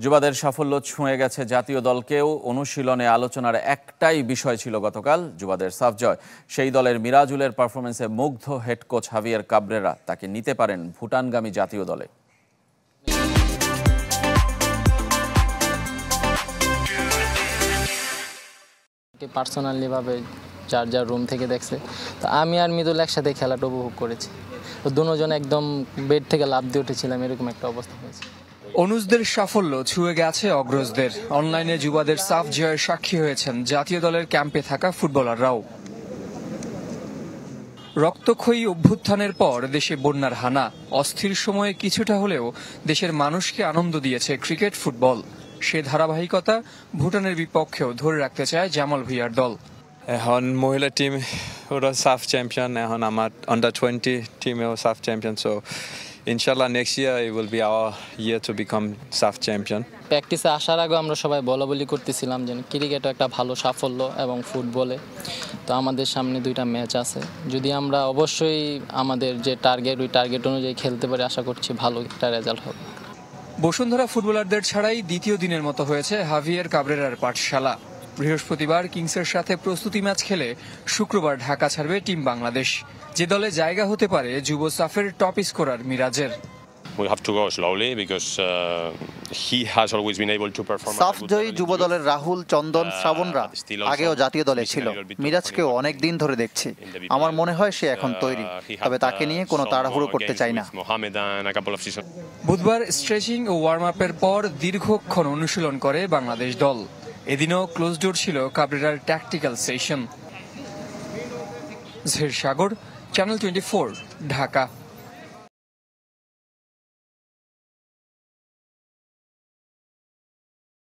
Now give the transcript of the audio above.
যুবাদের সাফল্য ছুঁয়ে গেছে জাতীয় দলকেও। অনুশীলনে আলোচনার একটাই বিষয় ছিল গতকাল যুবাদের সাফ জয়। সেই দলের মিরাজুলের পারফরমেন্সে মুগ্ধ হেড কোচ হাভিয়ের কাবরেরা তাকে নিতে পারেন ভুটানগামী জাতীয় দলে। পার্সোনালি ভাবে যার যার রুম থেকে দেখছে, তো আমি আর মৃদুল একসাথে খেলাটা উপভোগ করেছি। তো দুজন একদম বেড থেকে লাফ দিয়ে উঠেছিলাম, এরকম একটা অবস্থা হয়েছে। অনুজদের সাফল্য ছুঁয়ে গেছে অগ্রজদের। অনলাইনে যুবাদের সাফ জয়ের সাক্ষী হয়েছেন জাতীয় দলের ক্যাম্পে থাকা ফুটবলাররাও। রক্তক্ষয়ী অভ্যুত্থানের পর দেশে বন্যার হানা। অস্থির সময়ে কিছুটা হলেও দেশের মানুষকে আনন্দ দিয়েছে ক্রিকেট ফুটবল। সে ধারাবাহিকতা ভুটানের বিপক্ষেও ধরে রাখতে চায় জামাল ভুঁইয়ার দল। এখন মহিলা টিম ওরা সাফ চ্যাম্পিয়ন, এখন আমার আন্ডার 20 টিমেও সাফ চ্যাম্পিয়ন। সো ইনশাল্লাহ next year it will be hour year to become সাফ চ্যাম্পিয়ন। প্র্যাকটিসে আসার আগে আমরা সবাই বলাবলি করতেছিলাম যে ক্রিকেটও একটা ভালো সাফল্য এবং ফুটবলে তো আমাদের সামনে 2টা ম্যাচ আছে। যদি আমরা অবশ্যই আমাদের যে টার্গেট ওই টার্গেট অনুযায়ী খেলতে পারি, আশা করছি ভালো একটা রেজাল্ট হবে। বসুন্ধরা ফুটবলারদের ছাড়াই দ্বিতীয় দিনের মতো হয়েছে হাভিয়ের কাবরেরার পাঠশালা। বৃহস্পতিবার কিংসের সাথে প্রস্তুতি ম্যাচ খেলে শুক্রবার ঢাকা ছাড়বে টিম বাংলাদেশ, যে দলে জায়গা হতে পারে যুব সাফের টপ স্কোরার মিরাজের। সাফ জয়ী যুব দলের রাহুল, চন্দন, শ্রাবণরা আগেও জাতীয় দলে ছিল। মিরাজকেও অনেক দিন ধরে দেখছি। আমার মনে হয় সে এখন তৈরি, তবে তাকে নিয়ে কোনো তাড়াহুড়ো করতে চাই না। বুধবার স্ট্রেচিং ও ওয়ার্ম আপের পর দীর্ঘক্ষণ অনুশীলন করে বাংলাদেশ দল। এদিনও ক্লোজ ডোর ছিল কাবরেরার ট্যাকটিক্যাল সেশন। জহির সাগর, চ্যানেল 24, ঢাকা।